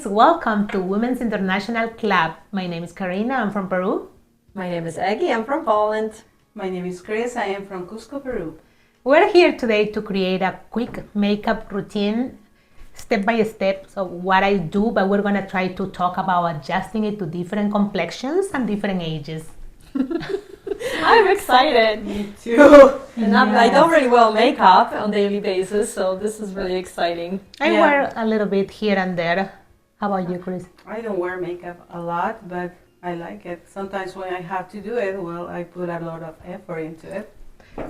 guys, welcome to Women's International Club. My name is Karina, I'm from Peru. My name is Aggie, I'm from Poland. My name is Chris, I am from Cusco, Peru. We're here today to create a quick makeup routine, step by step of what I do, but we're going to try to talk about adjusting it to different complexions and different ages. I'm excited. Me too. And I don't really wear makeup on a daily basis, so this is really exciting. I wear a little bit here and there. How about you, Chris? I don't wear makeup a lot, but I like it. Sometimes when I have to do it, well, I put a lot of effort into it.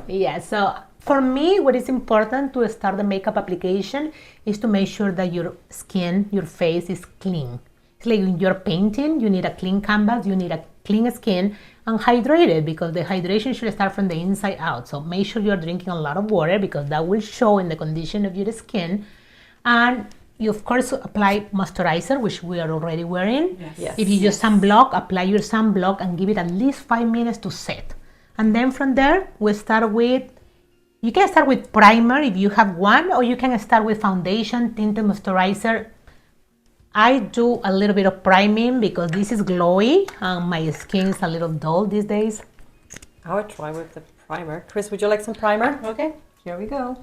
Yeah, so for me, what is important to start the makeup application is to make sure that your skin, your face is clean. It's like when you're painting, you need a clean canvas, you need a clean skin and hydrated, because the hydration should start from the inside out. So make sure you're drinking a lot of water, because that will show in the condition of your skin. And you of course apply moisturizer, which we are already wearing. Yes. If you use sunblock, apply your sunblock and give it at least 5 minutes to set. And then from there, we start with, you can start with primer if you have one, or you can start with foundation, tinted moisturizer. I do a little bit of priming because this is glowy and my skin is a little dull these days. I would try with the primer. Chris, would you like some primer? Okay. Here we go.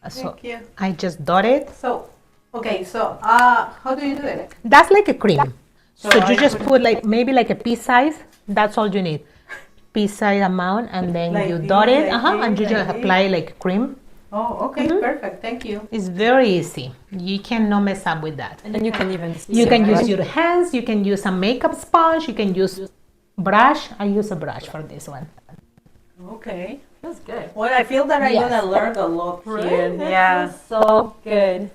So Thank you. I just dot it. So, how do you do it? That's like a cream. So I you just put like maybe like a pea size. That's all you need. Pea size amount, and then Like you this, dot it, like and you this, just like apply like cream. Oh, okay, perfect. Thank you. It's very easy. You cannot mess up with that. And you can even You can right? use your hands. You can use a makeup sponge. You can use brush. I use a brush for this one. Okay. That's good. Well, I feel that I'm Yes. gonna learn a lot here. That Yeah. is so good.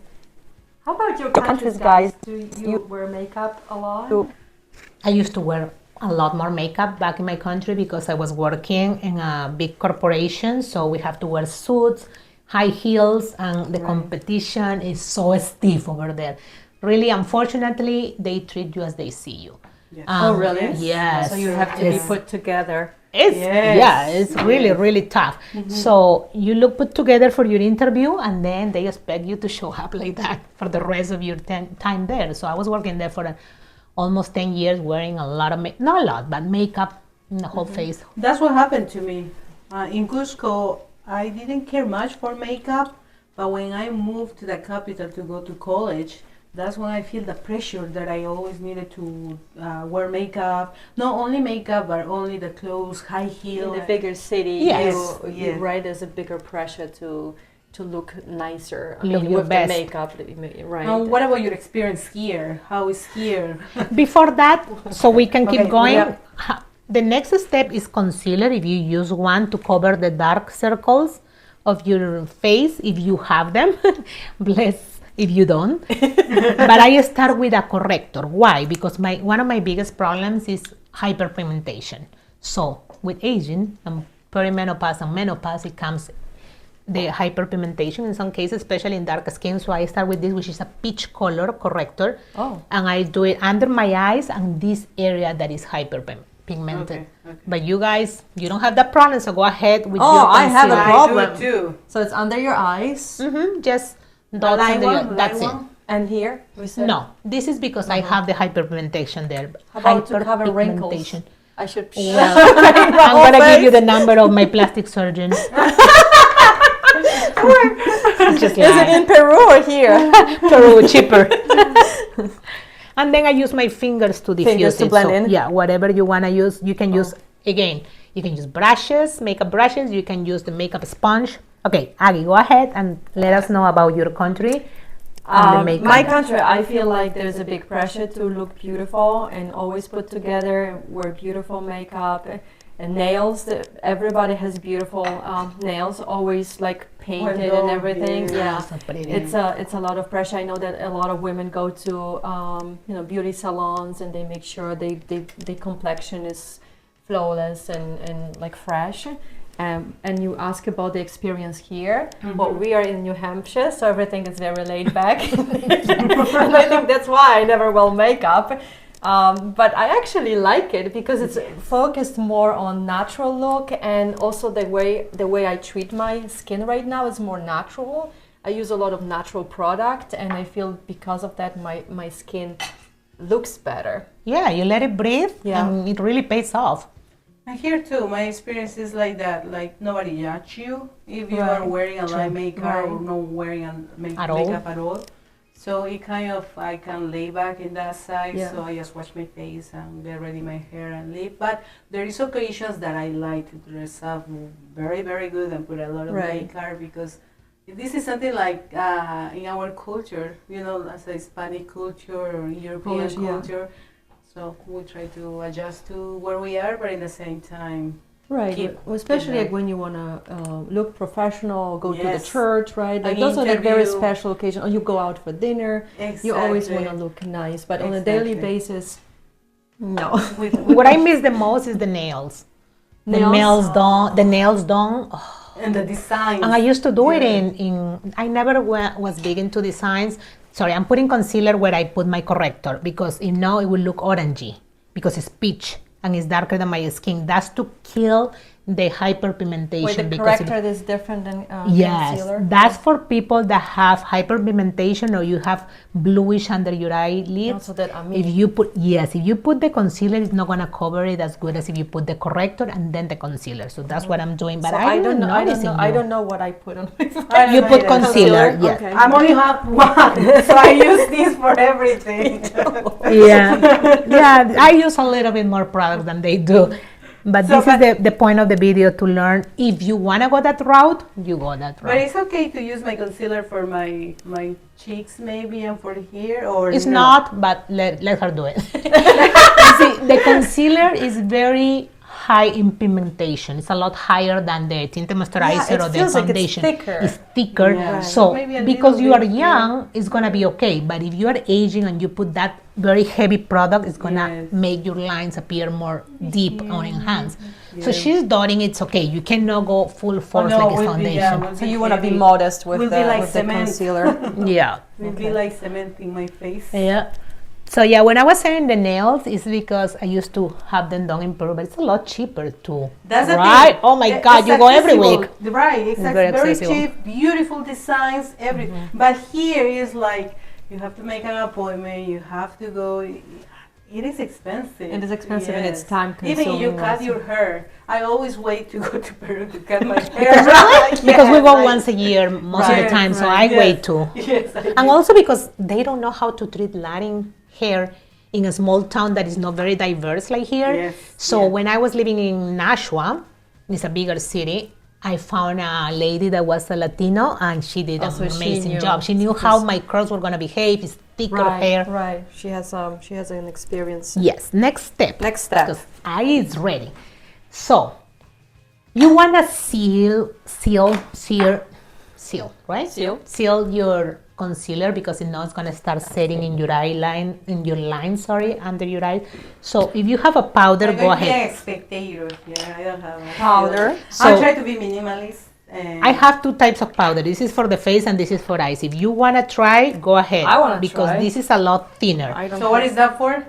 How about your countries, guys? Do you wear makeup a lot? I used to wear a lot more makeup back in my country because I was working in a big corporation. So we have to wear suits, high heels, and the competition is so stiff over there. Really, unfortunately, they treat you as they see you. Yes. Oh, really? Yes. So you have to be put together. It's Yes. yeah, it's really tough. So you look put together for your interview, and then they expect you to show up like that for the rest of your time there. So I was working there for almost 10 years, wearing a lot of not a lot, but makeup in the whole face. That's what happened to me. In Cusco, I didn't care much for makeup, but when I moved to the capital to go to college, that's when I feel the pressure that I always needed to wear makeup. Not only makeup, but only the clothes, high In heel. the bigger city, Yes. you right, there's a bigger pressure to look nicer. Look your with best. the makeup, right? What about your experience here? How is here? Before that, so we can keep Okay, going. yeah. The next step is concealer. If you use one to cover the dark circles of your face, if you have them, bless if you don't. But I start with a corrector. Why? Because one of my biggest problems is hyperpigmentation. So with aging and perimenopause and menopause, it comes the hyperpigmentation in some cases, especially in dark skin. So I start with this, which is a peach color corrector. Oh. And I do it under my eyes and this area that is hyperpigmented. Okay. But you guys, you don't have that problem, so go ahead with Oh, your I have a concealer. problem. I do too. So it's under your eyes Just dots line under one, your, that's line it. one. and here. We said. No, this is because I have the hyperpigmentation there. How about to cover wrinkles? Hyperpigmentation. I should. Well, I'm gonna give you the number of my plastic surgeon. Just Is it in Peru or here? Peru, cheaper. And then I use my fingers to diffuse Fingers to it. blend So, in? yeah, whatever you wanna use, you can use. Again, you can use brushes, makeup brushes. You can use the makeup sponge. Okay, Aggie, go ahead and let us know about your country. And the makeup. My country, I feel like there's a big pressure to look beautiful and always put together, wear beautiful makeup and nails. Everybody has beautiful nails, always like painted and everything. Yeah, So pretty. it's a lot of pressure. I know that a lot of women go to beauty salons and they make sure the complexion is flawless and like fresh. And you ask about the experience here. Well, we are in New Hampshire, so everything is very laid back. And I think that's why I never wear makeup. But I actually like it because it's focused more on natural look, and also the way I treat my skin right now is more natural. I use a lot of natural product, and I feel because of that my skin looks better. Yeah, you let it breathe, Yeah. and it really pays off. And here too, my experience is like that. Like nobody judge you if you Right. are wearing a light makeup or Right. not wearing a At all. makeup at all. So it kind of, I can lay back in that side. Yeah. So I just wash my face and get ready my hair and leave. But there is occasions that I like to dress up very, very good and put a lot of Right. makeup because this is something like in our culture, you know, as a Hispanic culture or European Polish, yeah. culture. So we try to adjust to where we are, but at the same time, Right, keep, especially you know. like when you want to look professional, go to the Yes. church, right? Like An those are like very interview. special occasions. Or you go out for dinner, you always want to Exactly. look nice. But on a daily Exactly. basis, no. With What I miss the most is the nails. The nails done. The nails done. Oh. and the designs. And I used to do it Yeah. in I never was big into designs. Sorry, I'm putting concealer where I put my corrector because if no, it will look orangey because it's peach and it's darker than my skin. That's to kill the hyperpigmentation. Wait, the because it- corrector is different than Yes, concealer? that's for people that have hyperpigmentation or you have bluish under your eyelids. Also that, I mean- if you put if you put the concealer, it's not gonna cover it as good as if you put the corrector and then the concealer. So that's what I'm doing. But So I don't know. I don't know what I put on my face. I don't You know put either. concealer, yes. Okay. I'm only have one, so I use this for everything. Yeah, yeah. I use a little bit more product than they do. But So, this is the point of the video to learn. If you wanna go that route, you go that But route. it's okay to use my concealer for my cheeks maybe and for here or It's no? not, but let her do it. You see, the concealer is very high in pigmentation. It's a lot higher than the tinted moisturizer it or the feels like it's foundation. thicker. It's thicker. Yeah. So Maybe a because little you are bit, young, it's gonna be okay. But if you are aging and you put that very heavy product, it's gonna Yes. make your lines appear more deep on your hands. So Yeah. she's dotting. It's okay. You cannot go full force no, like it's we'll be- yeah, foundation. we'll So be you want to be heavy. modest with Will the be like with the cement. concealer. Yeah. It'll be like cementing my face. Yeah. So yeah, when I was saying the nails, it's because I used to have them done in Peru, but it's a lot cheaper too. That's the right? thing. Oh my It's God, you go every accessible. week. Right, exactly. very Very accessible. cheap, beautiful designs, everything. But here is like you have to make an appointment. You have to go. It is expensive. It is expensive and it's Yes. time Even if you consuming cut also. your hair, I always wait to go to Peru to cut my hair. Because we Yes, go like- once a year most of the Right, time, so right, I yes. wait too. Yes, I And do. also because they don't know how to treat Latin hair in a small town that is not very diverse like here. Yes, So yeah. when I was living in Nashua, it's a bigger city, I found a lady that was a Latino and she did Also, an she amazing knew. job. She knew how my curls were gonna behave, it's thicker hair. Right. She has an experience. Yes, next step. Next step. Because I is ready. So you wanna seal, right? Seal your concealer because if not, it's gonna start setting in your line, under your eye. So if you have a powder, I'm go going to be ahead. a spectator. Yeah, I don't have a Powder. So- I'll try to be minimalist. And I have two types of powder. This is for the face and this is for eyes. If you wanna try, go ahead. I wanna because try. this is a lot thinner. I don't So what is that for?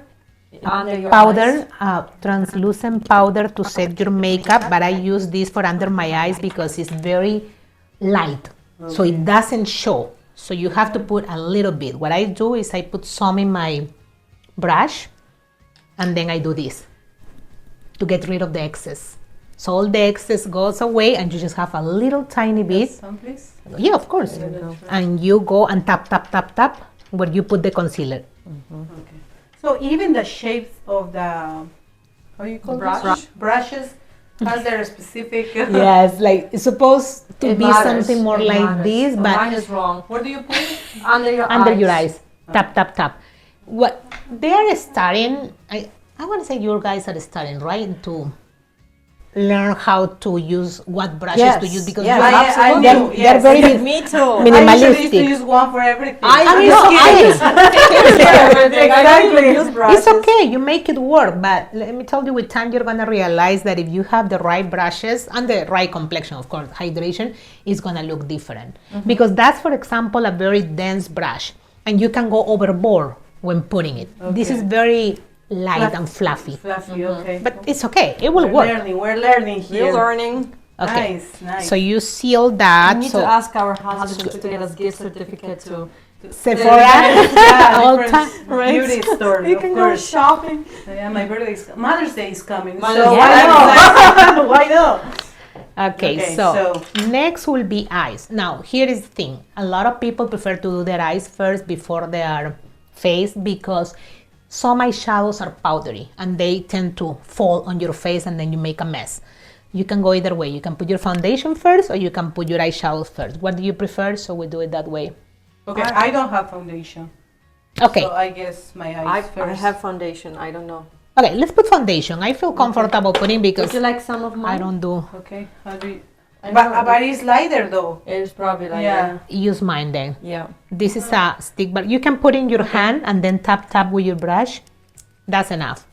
under your Powder, eyes. translucent powder to set your makeup, but I use this for under my eyes because it's very light, so it doesn't show. So you have to put a little bit. What I do is I put some in my brush, and then I do this to get rid of the excess. So all the excess goes away, and you just have a little tiny bit. Some please. Yeah, of course. And you go and tap, tap, tap, tap, where you put the concealer. Okay. So even the shapes of the how you call Brush? this? Brushes has their specific. Yes, like it's supposed to It be matters. something more It like matters. this, So but mine is wrong. Where do you put it? Under your eyes. Tap, tap, tap. What they are starting, I want to say your guys are starting, right, to learn how to use what brushes to use because yes, you have- absolutely. they're Yes, very yes. Me too. I usually used to minimalistic. use one for everything. I know, I- everything. I don't even Exactly. use brushes. It's okay, you make it work, but let me tell you, with time, you're gonna realize that if you have the right brushes and the right complexion, of course, hydration is gonna look different. Because that's, for example, a very dense brush, and you can go overboard when putting it. This is very light and fluffy, Fluffy, okay. but it's okay, it will we're work. learning. We're learning here. You're learning. Okay. Nice, nice. So you seal that. We need so to ask our husband to get us gift certificate to. Sephora. Yeah, all different time. beauty store. We of can go course. shopping. Yeah, my birthday is Mother's Day is coming. Mother's so Day. why not? Why not? Okay, Okay, so next will be eyes. Now, here is the thing. A lot of people prefer to do their eyes first before their face because some eyeshadows are powdery and they tend to fall on your face and then you make a mess. You can go either way. You can put your foundation first or you can put your eyeshadows first. What do you prefer? So we do it that way. Okay, I don't have foundation. Okay. So I guess my eyes first. I have foundation. I don't know. Okay, let's put foundation. I feel comfortable putting Would because you like some of mine? I don't do. Okay, how do you... I know. But it's lighter though. It's probably like Yeah. Use mine then. Yeah. This is a stick, but you can put in your hand and then tap with your brush. That's enough.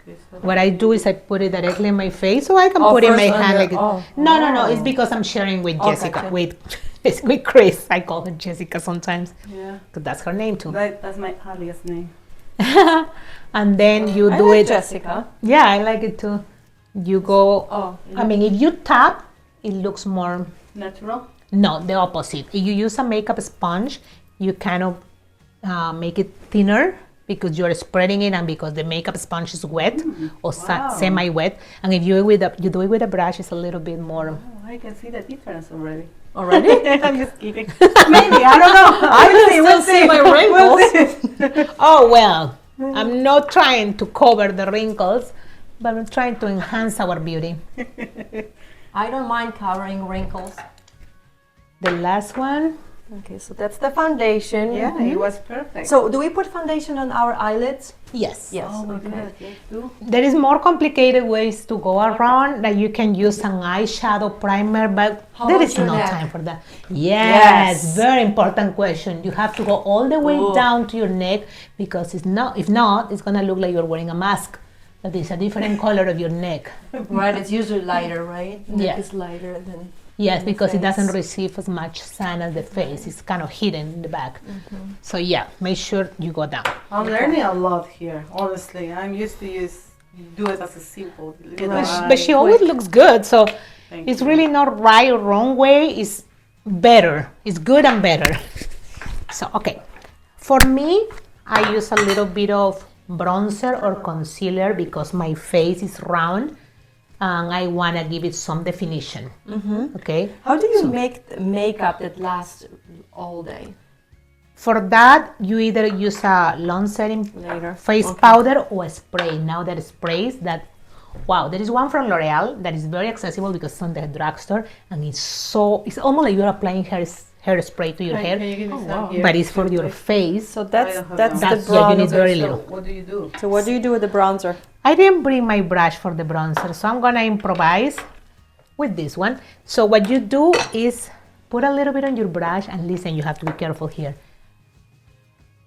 Okay, so What I do is I put it directly in my face so I can Oh, put in my first on hand your- like it. oh. No, it's because I'm sharing with Oh, Jessica, gotcha. with Chris. I call her Jessica sometimes yeah, because that's her name too. that's my alias name. And then you I do like it. Jessica. Yeah, I like it too. You go. Oh. I mean, if you tap, it looks more. Natural. No, the opposite. If you use a makeup sponge, you kind of make it thinner because you're spreading it and because the makeup sponge is wet or wow. semi-wet. And if you do it with a brush, it's a little bit more. Oh, I can see the difference already. Already? I'm just kidding. Maybe, I don't know. I can still see my wrinkles. Oh well, I'm not trying to cover the wrinkles, but I'm trying to enhance our beauty. I don't mind covering wrinkles. The last one. Okay, so that's the foundation. Yeah, it was perfect. So do we put foundation on our eyelids? Yes. Yes. Oh, we do Okay. that, yes, too. There is more complicated ways to go around that you can use an eyeshadow primer, but How there about is your no neck? time for that. Yes, Yes. very important question. You have to go all the way Ooh. down to your neck because if not, it's gonna look like you're wearing a mask. That is a different color of your neck. Right, it's usually lighter, right? Neck Yeah. is lighter than. Yes, the because it doesn't face. receive as much sun as the face. It's kind of hidden in the back. Mm-hmm. So yeah, make sure you go down. I'm learning a lot here, honestly. I'm used to do it as a simple. Little But she eye. always looks good. So Thank it's you. really not right or wrong way. It's better. It's good and better. So okay, for me, I use a little bit of bronzer or concealer because my face is round and I want to give it some definition. Okay. How do you make the makeup that lasts all day? For that, you either use a long setting Later. face Okay. powder or a spray. Now there are sprays that, wow, there is one from L'Oreal that is very accessible because it's on the drugstore and it's almost like you're applying hairspray to your hair, Can you give me some wow. here? but it's for your face. So I that's don't have that's that. the Yeah, you need bronzer. very So little. what do you do? So what do you do with the bronzer? I didn't bring my brush for the bronzer, so I'm gonna improvise with this one. So what you do is put a little bit on your brush and listen, you have to be careful here.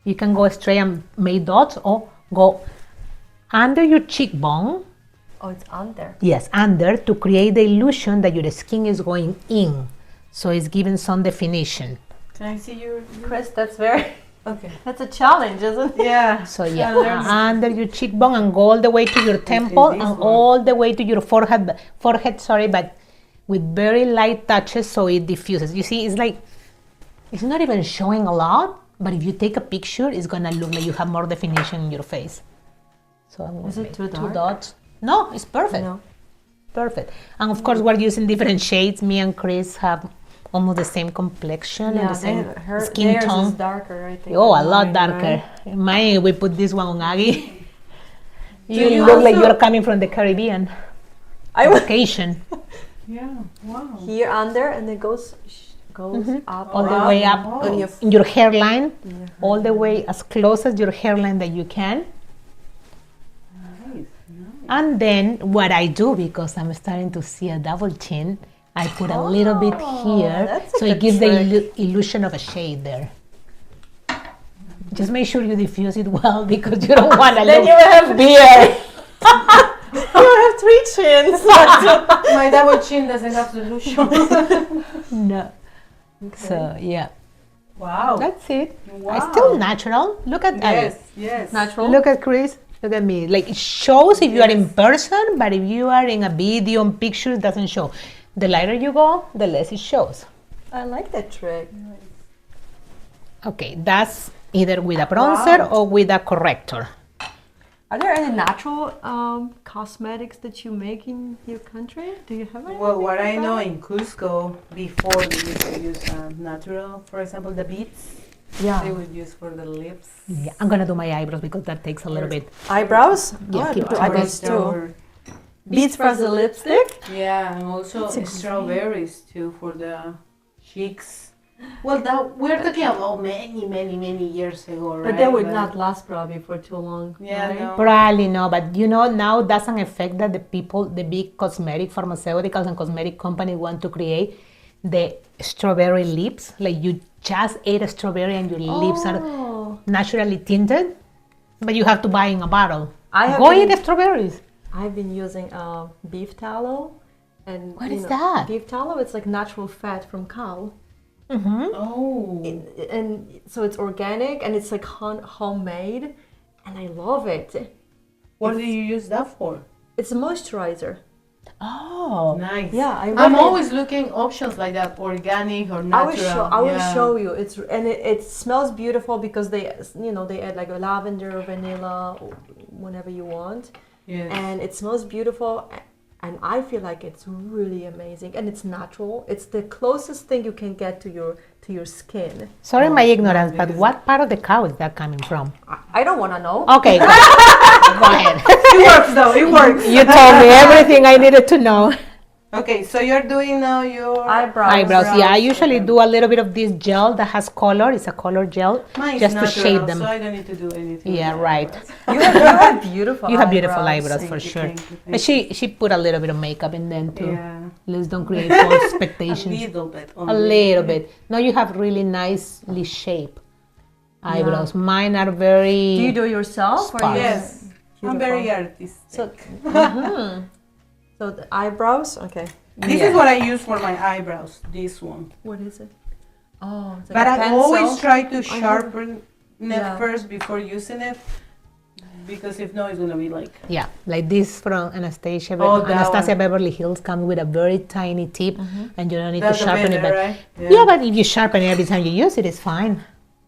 You can go straight and make dots or go under your cheekbone. Oh, it's under. Yes, under to create the illusion that your skin is going in. So it's giving some definition. Can I see your... Chris, that's very. Okay. That's a challenge, isn't it? Yeah. So yeah, learn. under your cheekbone and go all the way to your temple this and one. all the way to your forehead, but with very light touches so it diffuses. You see, it's like, it's not even showing a lot, but if you take a picture, it's gonna look like you have more definition in your face. So I'm gonna Is it make too two dark? dots. No, it's perfect. No. Perfect. And of course, we're using different shades. Me and Chris have almost the same complexion and the same skin theirs tone. is darker, I think. Oh, a than lot mine, darker. right? Mine, we put this one on Aggie. You you look like also- you're coming from the Caribbean I was vacation. Yeah. Wow. here under, and it goes up All the Wow. way up Wow. on your in your hairline, all the way as close as your hairline that you can. Nice. And then what I do, because I'm starting to see a double chin, I put a little bit here, that's a so it good gives the trick. illusion of a shade there. Just make sure you diffuse it well because you don't want to Then look you will have beard. you will have 3 chins. My double chin doesn't have solution. No. So yeah, Wow. that's it. Wow. It's still natural. Look at Aggie. Yes. Yes. Natural. Look at Chris. Look at me. Like it shows if you are in person, but if you are in a video and picture, it doesn't show. The lighter you go, the less it shows. I like that trick. Okay, that's either with a bronzer or with a corrector. Are there any natural cosmetics that you make in your country? Do you have any? Well, what I know in Cusco, before they used to use natural, for example, the beads they would use for the lips. Yeah, I'm gonna do my eyebrows because that takes a little bit. Eyebrows? Yeah, I keep do it eyebrows too. Beads for the lipstick? Yeah, and also strawberries too for the cheeks. Well, that we're talking about many years ago, right? But they would not last probably for too long. Yeah, right? no. Probably no, but you know, now that's an effect that the people, the big cosmetic pharmaceuticals and cosmetic companies want to create, the strawberry lips. Like you just ate a strawberry and your lips are naturally tinted, but you have to buy in a bottle. Go eat the strawberries. I've been using beef tallow. And What is that? Beef tallow, it's like natural fat from cow. Mm-hmm. Oh. And so it's organic and it's like homemade, and I love it. What do you use that for? It's a moisturizer. Oh, nice. Yeah, I'm always looking options like that, organic or natural. I will show you. It smells beautiful because they add like a lavender or vanilla, or whenever you want. Yes. And it smells beautiful. And I feel like it's really amazing, and it's natural. It's the closest thing you can get to your skin. Sorry, my ignorance, but what part of the cow is that coming from? I don't want to know. Okay, go ahead. It works though, it works. You told me everything I needed to know. Okay, so you're doing now your Eyebrows. Yeah, I usually do a little bit of this gel that has color. It's a color gel, Mine's just to natural, shape them. so I don't need to do anything. Yeah, right. You have beautiful. You have beautiful eyebrows Thank for you, sure. thank you, thank But she put a little bit of makeup in them too. Yeah. Let's don't create false A expectations. little bit. A little bit. No, you have really nicely shaped eyebrows. Mine are very. Do you do it yourself? Or Sparse. Yes. I'm very artistic. So, so the eyebrows. Okay. This is what I use for my eyebrows. This one. What is it? Oh, it's like But a I pencil. always try to sharpen Yeah. it first before using it, because if not, it's gonna be like. Yeah, like this from Anastasia. Oh, that Anastasia one. Beverly Hills comes with a very tiny tip, and you don't need That's to sharpen it. better, But right? yeah, but if you sharpen it every time you use it, it's fine,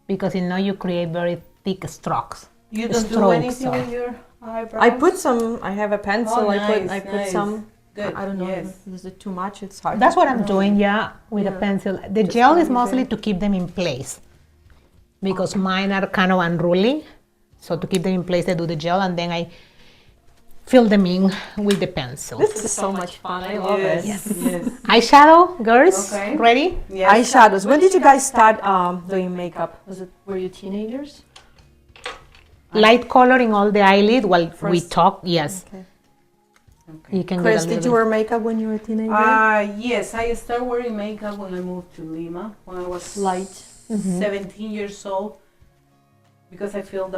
because you know you create very thick strokes. You don't do Strokes, anything sorry. with your eyebrows. I put some. I have a pencil. Oh, I put nice. some. Good. I don't know. Yes. Is it too much? It's hard. That's what I'm doing, yeah, with a pencil. The gel is mostly to keep them in place, because mine are kind of unruly. So to keep them in place, I do the gel, and then I fill them in with the pencil. This is so much fun. I love it. Yes. Yes. Eyeshadow, girls, Okay. ready? Yes. Eyeshadows. When did you guys start doing makeup? Were you teenagers? Light color in all the eyelid while we First. talk. Yes, Okay. you can Chris, get a did little you bit. wear makeup when you were a teenager? Yes, I started wearing makeup when I moved to Lima when I was Light. 17 years old, because I felt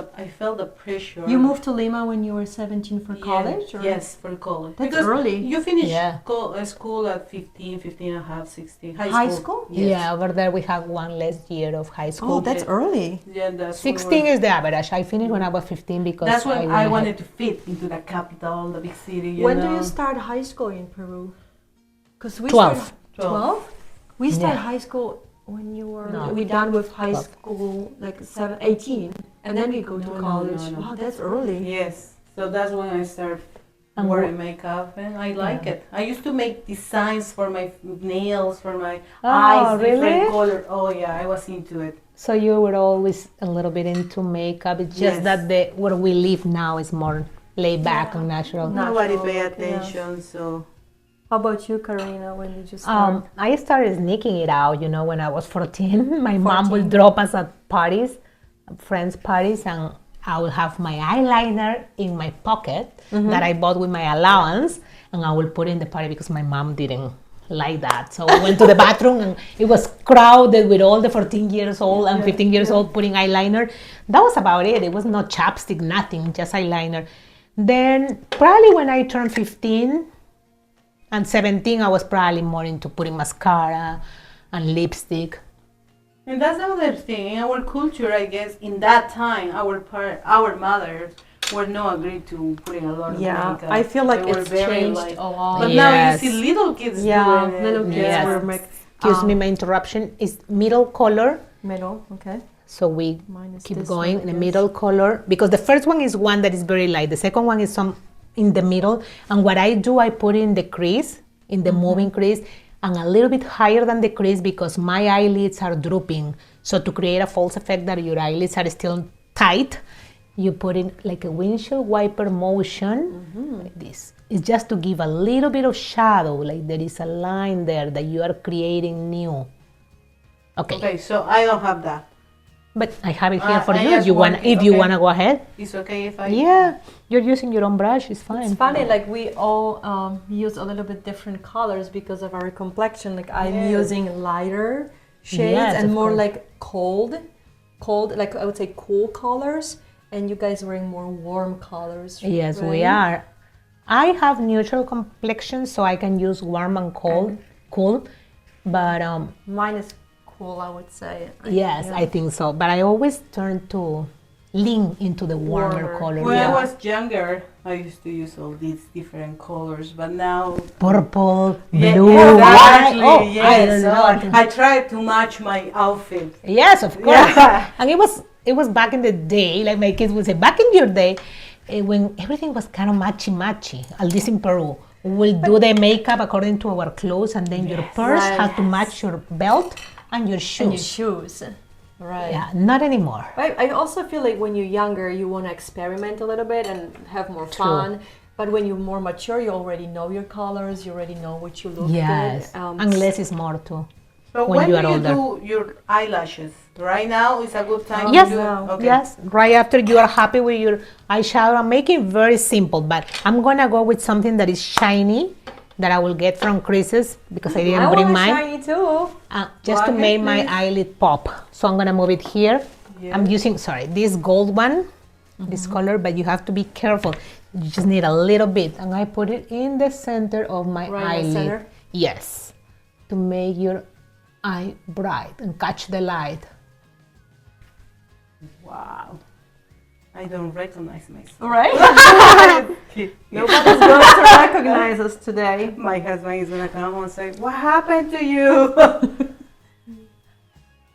the pressure. You moved to Lima when you were 17 for college? Or? Yes, for college. That's because early. You finish Yeah. School at 15 and a half, 16. High school? Yes. Yeah, over there we have one less year of high school. Oh, that's early. Yeah, that's 16 is the average. I finished when I was 15 because That's when really I had- wanted to fit into the capital, the big city. When know. do you start high school in Peru? Because we 12. started 12. We started Yeah. high school when you were No. we done with high 12. school like 18, and then we go to No, no, college. no. Wow, that's early. Yes, so that's when I started And wearing makeup, and I like it. I used to make designs for my nails, for my Oh, eyes, really? different color. Oh yeah, I was into it. So you were always a little bit into makeup. It's just Yes. that where we live now is more laid back and natural. Nobody Natural, pay yeah. attention, so How about you, Karina? When did you start? I started sneaking it out, when I was 14. My mom 14. would drop us at parties, friends' parties, and I would have my eyeliner in my pocket that I bought with my allowance, and I will put it in the party because my mom didn't like that. So I went to the bathroom, and it was crowded with all the 14 years old and 15 years old putting eyeliner. That was about it. It was no chapstick, nothing, just eyeliner. Then probably when I turned 15, and 17, I was probably more into putting mascara and lipstick. and that's the other thing in our culture. I guess in that time, our mothers were not agreed to putting a lot of Yeah, makeup. I feel like They were it's very changed light. a lot. But now you Yes. see little kids Yeah, doing it. little kids Yes. were make Excuse me, my interruption is middle color. middle. Okay. So we Mine is keep this going one, I in the guess. middle color because the first one is one that is very light. The second one is some in the middle. And what I do, I put in the crease, in the moving crease, and a little bit higher than the crease because my eyelids are drooping. So to create a false effect that your eyelids are still tight, you put in like a windshield wiper motion like this. It's just to give a little bit of shadow, like there is a line there that you are creating new. Okay. Okay, so I don't have that. But I have it here for I you. just You want, want it, if you okay. wanna go ahead. It's okay if I... Yeah, you're using your own brush. It's fine. It's funny, like we all use a little bit different colors because of our complexion. Like I'm Yes. using lighter shades Yes, and of more course. like cold, like I would say cool colors, and you guys wearing more warm colors. Yes, we right? are. I have neutral complexion, so I can use warm and cold, cool. But Mine is cool, I would say. yes, Yeah. I think so. But I always turn to lean into the warmer Warmer. color. When yeah. I was younger, I used to use all these different colors, but now... Purple, Yeah, blue, exactly, white. Oh, I yes. don't know. I tried to match my outfit. Yes, of course. Yeah. And it was back in the day, like my kids would say, back in your day, when everything was kind of matchy, at least in Peru. We'll do the makeup according to our clothes, and then your purse Right. has to match your belt and your shoes. And your shoes. Right. Yeah, not anymore. I also feel like when you're younger, you want to experiment a little bit and have more fun. But when you're more mature, you already know your colors. You already know what you look Yes, good. and less is more too. So When when you do are you older. do your eyelashes? Right now is a good time Yes, to do it? Okay. yes. Right after you are happy with your eyeshadow, I'm making very simple, but I'm gonna go with something that is shiny that I will get from creases because I didn't I bring want mine. shiny too. Just to Go make ahead, my please. eyelid pop. So I'm gonna move it here. Yeah. I'm using, sorry, this gold one, this color, but you have to be careful. You just need a little bit. And I put it in the center of my Right in the eyelid. center? Yes, to make your eye bright and catch the light. Wow. I don't recognize myself. Right? Nobody's going to recognize us today. My husband is gonna come and say, "What happened to you?"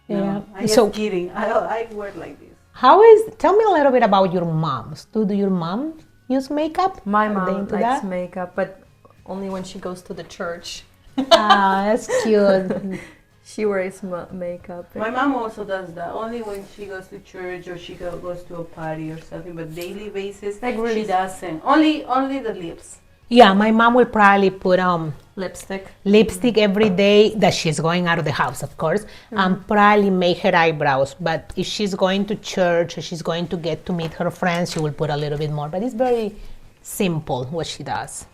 Yeah. No, I'm So- just kidding. I wear like this. How is, tell me a little bit about your moms. Do your mom use makeup? My Are they mom into likes that? makeup, but only when she goes to the church. Ah, that's cute. She wears makeup. My mom also does that. Only when she goes to church or she goes to a party or something, but daily basis Like really- she doesn't. Only the lips. Yeah, my mom will probably put Lipstick. lipstick every day that she's going out of the house, of course, and probably make her eyebrows. But if she's going to church or she's going to get to meet her friends, she will put a little bit more. But it's very simple what she does.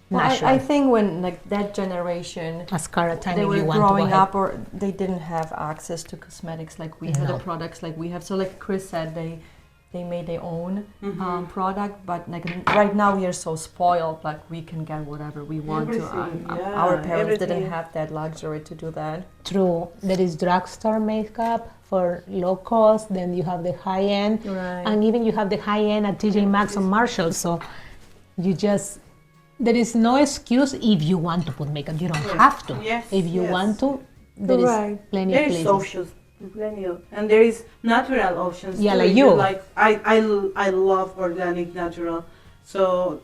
Well, Natural. I think when like that generation, Mascara time they if were you want to go growing ahead. up or they didn't have access to cosmetics like we have, No. the products like we have. So like Chris said, they made their own product, but like right now we are so spoiled, like we can get whatever we want Everything, to. yeah, Our parents didn't everything. have that luxury to do that. True. There is drugstore makeup for low cost, then you have the high end, Right. and even you have the high end at TJ Maxx or Marshalls. So you just, there is no excuse if you want to put makeup. You don't Yes. have to. Yes, If you yes. want to, there is Right. plenty There of is places. options, plenty of, and there is natural options. Yeah, too. like If you. Like I love organic natural. So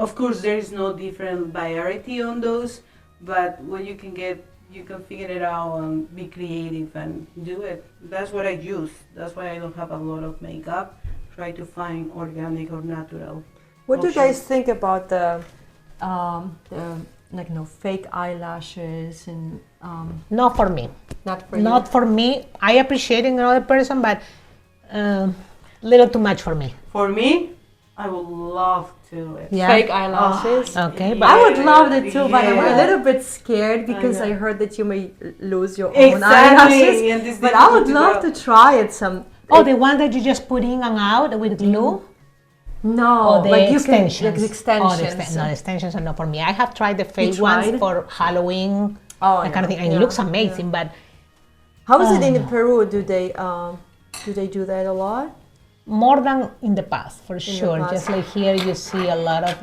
of course there is no different variety on those, but what you can get, you can figure it out and be creative and do it. That's what I use. That's why I don't have a lot of makeup. Try to find organic or natural. What do you options. guys think about the like fake eyelashes and Not for me. not for Not for me. I appreciate in another person, but little too much for me. For me, I would love to do it. Yeah. fake eyelashes? Okay, Yeah. but I would love it too, but I'm a Yeah. little bit scared because I know. heard that you may lose your own Exactly, eyelashes. and this But is I would good love go. to try it some. oh, the one that you just put in and out with glue. No, Oh, the like you extensions. can like extensions. Oh, no, the extensions are not for me. I have tried the fake tried? ones for Halloween, Oh, that kind of yeah, thing, and yeah, it looks amazing. But How is it Oh, in no. Peru? Do they do that a lot? more than in the past, for sure. past. Just like here, you see a lot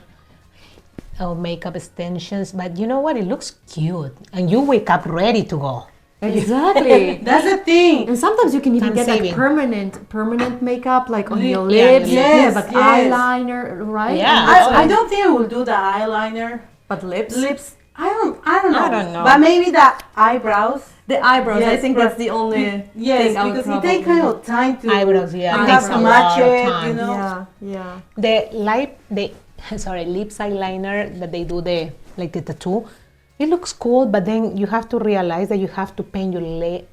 of makeup extensions, but you know what? It looks cute, and you wake up ready to go. Exactly. That's the thing. And sometimes you can even Time get saving. like permanent makeup, like on your Yeah, lips. yes, like yes. eyeliner, right? Yeah. And I don't think I will do the eyeliner. but lips. Lips, I don't know. I don't know. But maybe the eyebrows. The eyebrows. I Yes, think that's the only Yes, thing I would because it probably takes kind of time to Eyebrows, yeah, you it have takes to a match lot of it, time. you know. Yeah, yeah. The lips eyeliner that they do the tattoo, it looks cool, but then you have to realize that you have to paint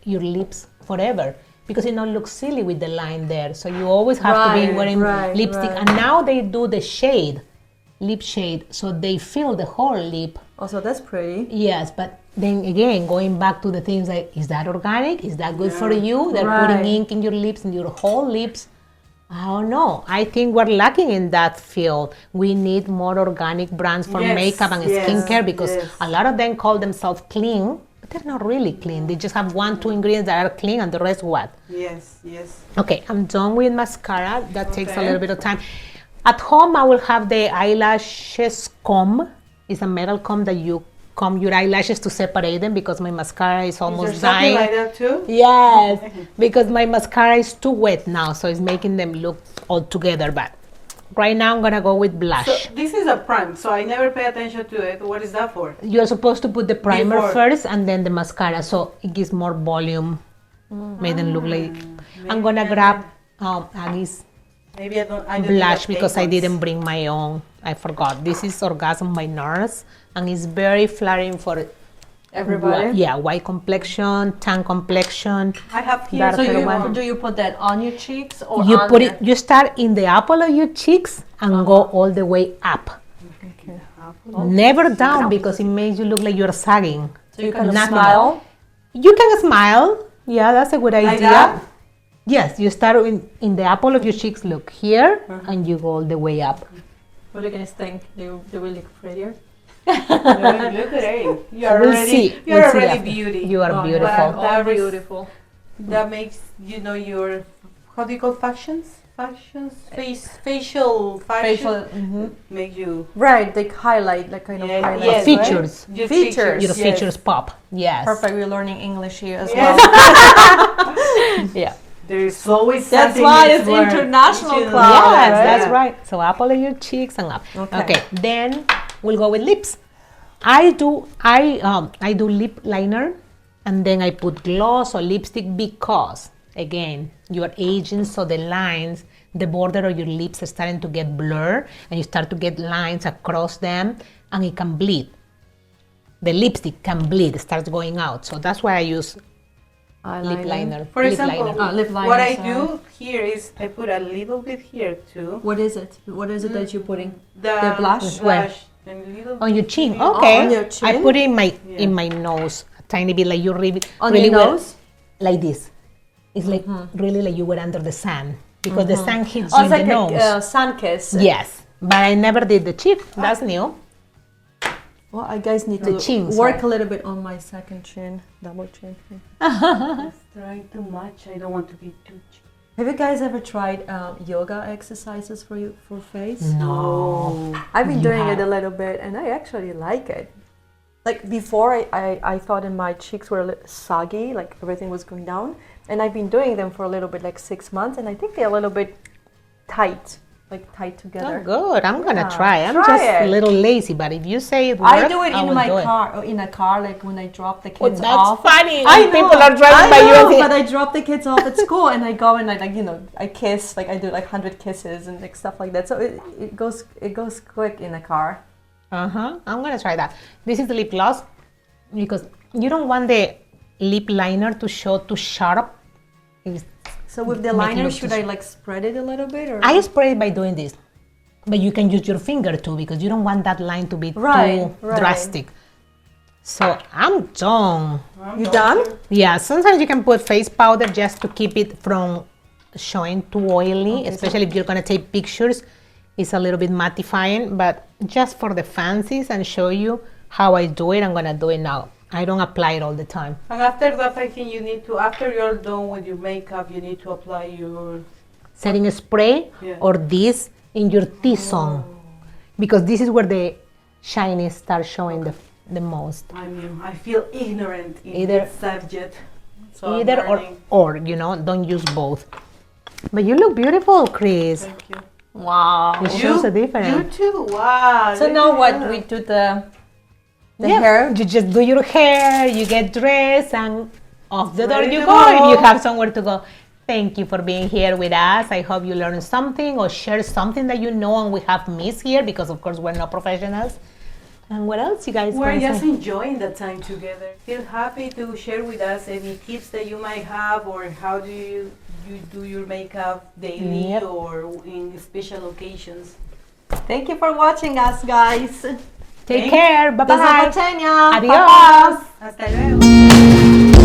your lips forever because it not looks silly with the line there. So you always have to be Right, wearing right, lipstick. right. And now they do the shade, lip shade, so they fill the whole lip. Also, that's pretty. Yes, but then again, going back to the things like, is that organic? Is that good for you? They're Right. putting ink in your lips and your whole lips. I don't know. I think we're lacking in that field. We need more organic brands for Yes, makeup and yes, skincare because yes. a lot of them call themselves clean, but they're not really clean. They just have 1-2 ingredients that are clean and the rest what? Yes, yes. Okay, I'm done with mascara. That takes a Okay. little bit of time. At home, I will have the eyelashes comb. It's a metal comb that you comb your eyelashes to separate them because my mascara is Is there almost something dying. like that too? Yes, because my mascara is too wet now, so it's making them look all together. But right now, I'm gonna go with blush. So this is a prime, so I never pay attention to it. What is that for? You're supposed to put the primer Before. first and then the mascara, so it gives more volume. Made them look like. I'm gonna grab Aggies Maybe I don't blush do the because I pink ones. didn't bring my own. I forgot. This is Orgasm by NARS, and it's very flattering for Everybody. yeah, white complexion, tan complexion. I have here. Dark So Pero you, one. do you put that on your cheeks or You on put there? it. You start in the apple of your cheeks and go all the way up. Okay. Never down because it makes you look like you're sagging. So you kind of Nothing. smile. You can smile. Yeah, that's a good idea. Like that? Yes, you start in the apple of your cheeks. Look here, and you go all the way up. What do you guys think? Do we look prettier? Look at it. You are We'll already, see. you We'll are see already after. beauty. You are Oh, beautiful. That All is- beautiful. That makes your how do you call facial fashion make you Right, like highlight, like kind of Yeah, highlight. yes, Features. Your Features. Your yes. features pop. Yes. Perfect. We're learning English here as Yes. well. Yeah. There's always That's something why to it's learn. international You know. class. Yes, right? that's right. So apple of your cheeks and up. Okay. Then we'll go with lips. I do lip liner, and then I put gloss or lipstick because again you are aging, so the lines, the border of your lips are starting to get blurred, and you start to get lines across them, and it can bleed. The lipstick can bleed, it starts going out. So that's why I use lip liner. For lip example, liner. lip liner, what I sorry. do here is I put a little bit here too. What is it? What is it that you're putting? The blush? Where? and a little On your chin, bit- okay. on your I chin? put it in Yeah. my nose, a tiny bit, like you really On really your well- nose? like this. It's like really like you were under the sun because the sun hits Oh, you it's in like the nose. a sun kiss. Yes, but I never did the cheek. That's new. Well, I guys need The to chin, work sorry. a little bit on my second chin, double chin. It's trying too much. I don't want to be too. Have you guys ever tried yoga exercises for face? No. I've been You doing have. it a little bit, and I actually like it. Like before, I thought in my cheeks were a little soggy, like everything was going down, and I've been doing them for a little bit, like 6 months, and I think they're a little bit tight, like tight Oh, together. good. I'm gonna Yeah, try. I'm try just it. a little lazy, but if you say it works, I do it in will my do it. car, or in a car, like when I drop the Oh, kids that's off. funny. I When people know, are driving I by you. know, and but say, I drop the kids off at school, and I go and I I kiss, like I do like 100 kisses and like stuff like that. So it goes quick in a car. I'm gonna try that. This is the lip gloss because you don't want the lip liner to show too sharp. It's- So with the Make it liner, look should too I like spread it a little bit, or I spray it by doing this, but you can use your finger too because you don't want that line to be Right, too right. drastic. So I'm done. you done? Yeah, sometimes you can put face powder just to keep it from showing too oily, especially if you're gonna take pictures. It's a little bit mattifying, but just for the fancies and show you how I do it, I'm gonna do it now. I don't apply it all the time. And after that, I think you need to. After you're done with your makeup, you need to apply your setting spray Yeah. or this in your T-zone, because this is where the shiny starts showing the most. I mean, I feel ignorant in Either- this subject. So I'm Either learning. or, you know, don't use both. But you look beautiful, Chris. Thank you. Wow. It shows a You difference. too. Wow. So look now at what? that. We do the Yeah, hair. you just do your hair, you get dressed, and off the door Ready you to go go. if you have somewhere to go. Thank you for being here with us. I hope you learned something or share something that you know and we have missed here, because of course we're not professionals. And what else you guys We're want to just say? enjoying the time together. Feel happy to share with us any tips that you might have, or how do you do your makeup daily Yep. or in special occasions. Thank you for watching us, guys. Take care. Bye Do bye. zobaczenia. Adios. Hasta luego.